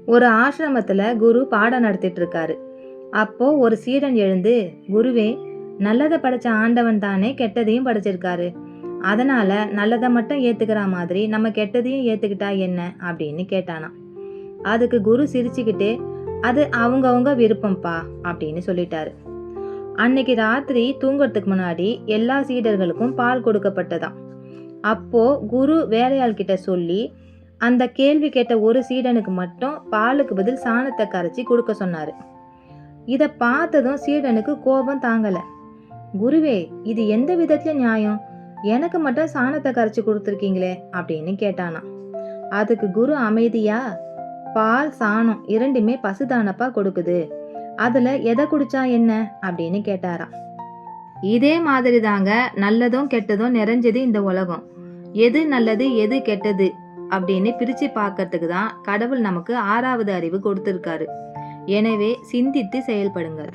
ஒரு ஆசிரமத்துல குரு பாடம் நடத்திட்டு இருக்காரு. அப்போ ஒரு சீடன் எழுந்து, குருவே, நல்லதை படைச்ச ஆண்டவன் தானே கெட்டதையும் படைச்சிருக்காரு. அதனால நல்லதை மட்டும் ஏத்துக்கிற மாதிரி நம்ம கெட்டதையும் ஏத்துக்கிட்டா என்ன அப்படின்னு கேட்டானாம். அதுக்கு குரு சிரிச்சுக்கிட்டே, அது அவங்கவங்க விருப்பம்ப்பா அப்படின்னு சொல்லிட்டாரு. அன்னைக்கு ராத்திரி தூங்கறதுக்கு முன்னாடி எல்லா சீடர்களுக்கும் பால் கொடுக்கப்பட்டதாம். அப்போ குரு வேலையாள் கிட்ட சொல்லி அந்த கேள்வி கேட்ட ஒரு சீடனுக்கு மட்டும் பாலுக்கு பதில் சாணத்தை கரைச்சி கொடுக்க சொன்னாரு. இத பார்த்ததும் சீடனுக்கு கோபம் தாங்கல. குருவே, இது எந்த விதத்துல நியாயம்? எனக்கு மட்டும் சாணத்தை கரைச்சி கொடுத்துருக்கீங்களே அப்படின்னு கேட்டானாம். அதுக்கு குரு அமைதியா, பால் சாணம் இரண்டுமே பசுதானப்பா கொடுக்குது, அதுல எதை குடிச்சா என்ன அப்படின்னு கேட்டாராம். இதே மாதிரி தாங்க நல்லதும் கெட்டதும் நிறைஞ்சது இந்த உலகம். எது நல்லது எது கெட்டது அப்படின்னு பிரிச்சு பார்க்கறதுக்கு தான் கடவுள் நமக்கு 6வது அறிவு கொடுத்திருக்காரு. எனவே சிந்தித்து செயல்படுங்கள்.